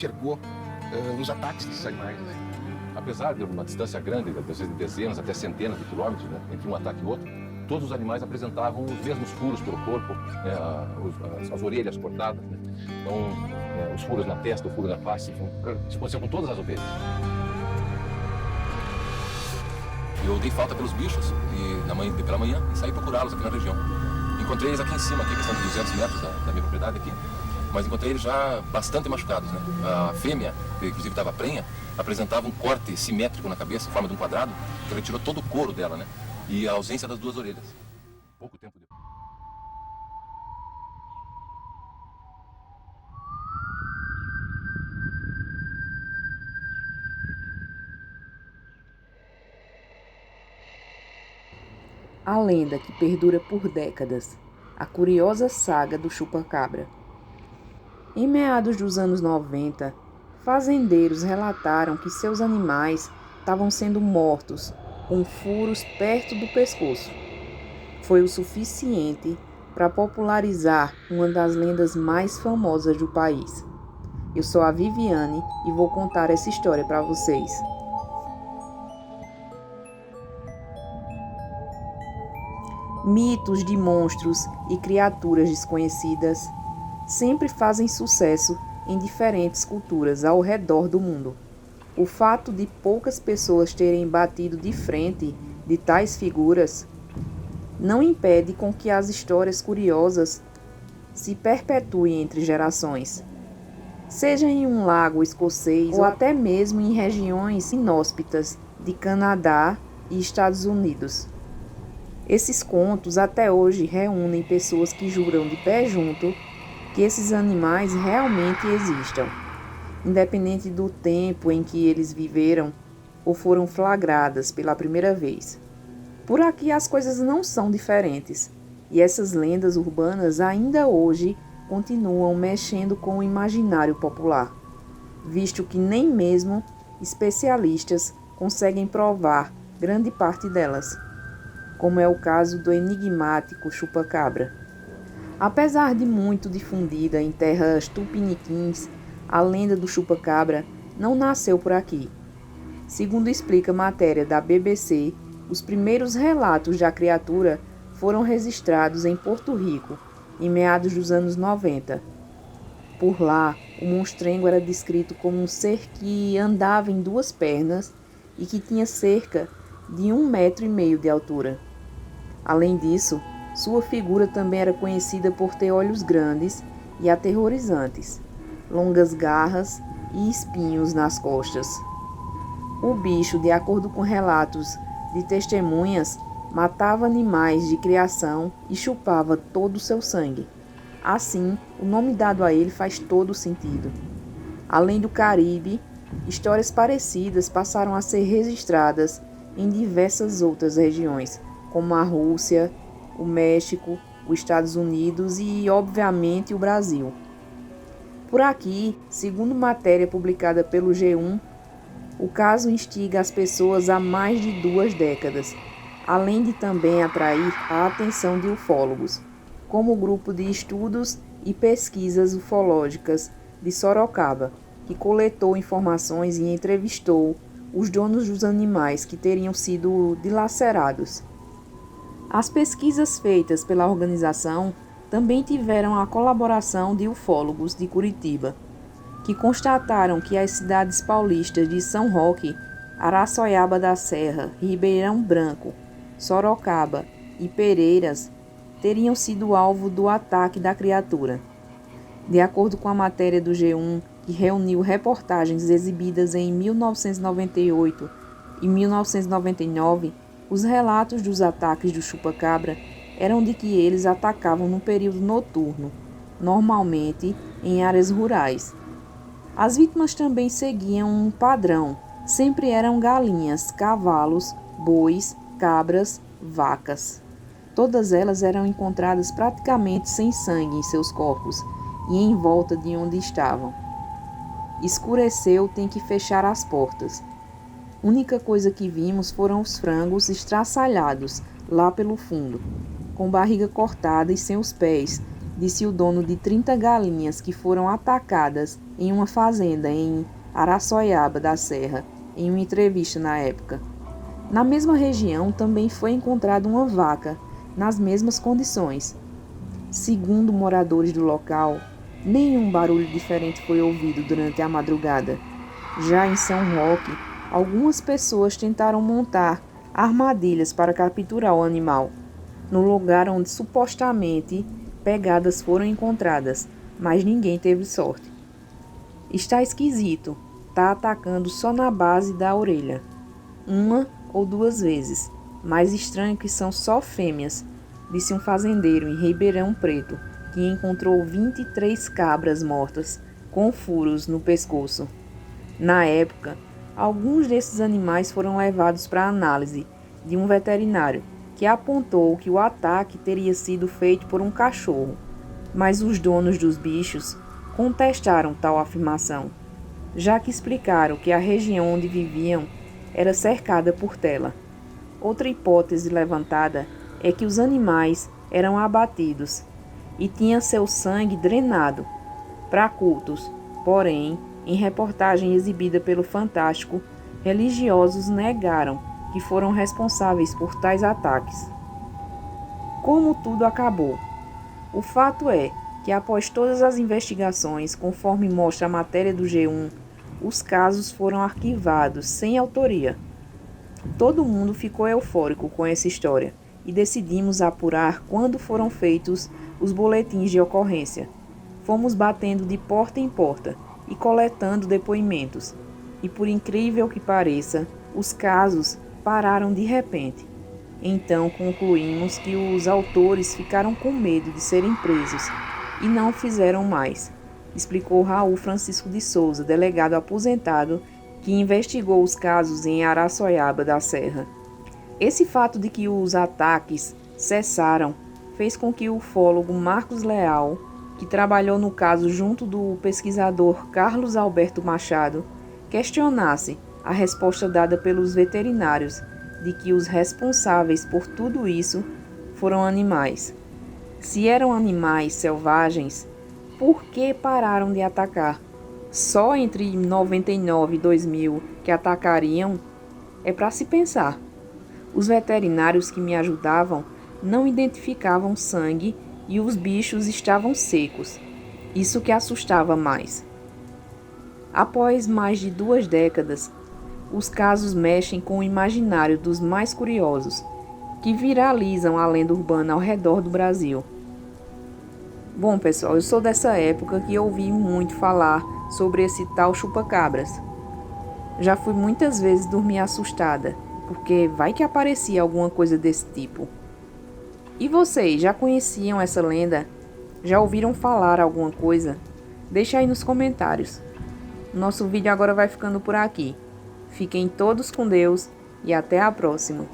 enxergou nos ataques desses animais. Apesar de uma distância grande, às vezes de dezenas até centenas de quilômetros, né, entre um ataque e outro, todos os animais apresentavam os mesmos furos pelo corpo, né, as orelhas cortadas, né, então, os furos na testa, o furo na face, isso aconteceu com todas as ovelhas. Eu dei falta pelos bichos pela manhã e saí procurá-los aqui na região. Encontrei eles aqui em cima, aqui, questão de 200 metros da minha propriedade aqui, mas encontrei eles já bastante machucados, né? A fêmea, que inclusive estava prenha, apresentava um corte simétrico na cabeça, em forma de um quadrado, que retirou todo o couro dela, né? E a ausência das duas orelhas. Pouco tempo depois. A lenda que perdura por décadas, a curiosa saga do chupa-cabra. Em meados dos anos 90, fazendeiros relataram que seus animais estavam sendo mortos com furos perto do pescoço. Foi o suficiente para popularizar uma das lendas mais famosas do país. Eu sou a Viviane e vou contar essa história para vocês. Mitos de monstros e criaturas desconhecidas sempre fazem sucesso em diferentes culturas ao redor do mundo. O fato de poucas pessoas terem batido de frente de tais figuras não impede com que as histórias curiosas se perpetuem entre gerações, seja em um lago escocês ou até mesmo em regiões inóspitas de Canadá e Estados Unidos. Esses contos até hoje reúnem pessoas que juram de pé junto que esses animais realmente existam, independente do tempo em que eles viveram ou foram flagradas pela primeira vez. Por aqui as coisas não são diferentes, e essas lendas urbanas ainda hoje continuam mexendo com o imaginário popular, visto que nem mesmo especialistas conseguem provar grande parte delas, como é o caso do enigmático chupa-cabra. Apesar de muito difundida em terras tupiniquins, a lenda do chupa-cabra não nasceu por aqui. Segundo explica a matéria da BBC, os primeiros relatos da criatura foram registrados em Porto Rico, em meados dos anos 90. Por lá, o monstrengo era descrito como um ser que andava em duas pernas e que tinha cerca de 1,5 metro de altura. Além disso, sua figura também era conhecida por ter olhos grandes e aterrorizantes, longas garras e espinhos nas costas. O bicho, de acordo com relatos de testemunhas, matava animais de criação e chupava todo o seu sangue. Assim, o nome dado a ele faz todo sentido. Além do Caribe, histórias parecidas passaram a ser registradas em diversas outras regiões, como a Rússia, o México, os Estados Unidos e, obviamente, o Brasil. Por aqui, segundo matéria publicada pelo G1, o caso instiga as pessoas há mais de 2 décadas, além de também atrair a atenção de ufólogos, como o Grupo de Estudos e Pesquisas Ufológicas de Sorocaba, que coletou informações e entrevistou os donos dos animais que teriam sido dilacerados. As pesquisas feitas pela organização também tiveram a colaboração de ufólogos de Curitiba, que constataram que as cidades paulistas de São Roque, Araçoiaba da Serra, Ribeirão Branco, Sorocaba e Pereiras teriam sido alvo do ataque da criatura. De acordo com a matéria do G1, que reuniu reportagens exibidas em 1998 e 1999, os relatos dos ataques do chupa-cabra eram de que eles atacavam no período noturno, normalmente em áreas rurais. As vítimas também seguiam um padrão, sempre eram galinhas, cavalos, bois, cabras, vacas. Todas elas eram encontradas praticamente sem sangue em seus corpos e em volta de onde estavam. Escureceu, tem que fechar as portas. Única coisa que vimos foram os frangos estraçalhados lá pelo fundo, com barriga cortada e sem os pés, disse o dono de 30 galinhas que foram atacadas em uma fazenda em Araçoiaba da Serra, em uma entrevista na época. Na mesma região também foi encontrada uma vaca, nas mesmas condições. Segundo moradores do local, nenhum barulho diferente foi ouvido durante a madrugada. Já em São Roque, algumas pessoas tentaram montar armadilhas para capturar o animal, no lugar onde supostamente pegadas foram encontradas, mas ninguém teve sorte. Está esquisito, tá atacando só na base da orelha, uma ou duas vezes, mais estranho que são só fêmeas, disse um fazendeiro em Ribeirão Preto, que encontrou 23 cabras mortas, com furos no pescoço. Na época, alguns desses animais foram levados para análise de um veterinário, que apontou que o ataque teria sido feito por um cachorro, mas os donos dos bichos contestaram tal afirmação, já que explicaram que a região onde viviam era cercada por tela. Outra hipótese levantada é que os animais eram abatidos e tinham seu sangue drenado para cultos, porém, em reportagem exibida pelo Fantástico, religiosos negaram que foram responsáveis por tais ataques. Como tudo acabou? O fato é que após todas as investigações, conforme mostra a matéria do G1, os casos foram arquivados sem autoria. Todo mundo ficou eufórico com essa história e decidimos apurar quando foram feitos os boletins de ocorrência. Fomos batendo de porta em porta e coletando depoimentos. E por incrível que pareça, os casos pararam de repente. Então concluímos que os autores ficaram com medo de serem presos e não o fizeram mais, explicou Raul Francisco de Souza, delegado aposentado que investigou os casos em Araçoiaba da Serra. Esse fato de que os ataques cessaram fez com que o ufólogo Marcos Leal, que trabalhou no caso junto do pesquisador Carlos Alberto Machado, questionasse a resposta dada pelos veterinários de que os responsáveis por tudo isso foram animais. Se eram animais selvagens, por que pararam de atacar? Só entre 99 e 2000 que atacariam? É para se pensar. Os veterinários que me ajudavam não identificavam sangue e os bichos estavam secos. Isso que assustava mais. Após mais de 2 décadas, os casos mexem com o imaginário dos mais curiosos, que viralizam a lenda urbana ao redor do Brasil. Bom, pessoal, eu sou dessa época que ouvi muito falar sobre esse tal chupa-cabras. Já fui muitas vezes dormir assustada, porque vai que aparecia alguma coisa desse tipo. E vocês, já conheciam essa lenda? Já ouviram falar alguma coisa? Deixa aí nos comentários. Nosso vídeo agora vai ficando por aqui. Fiquem todos com Deus e até a próxima.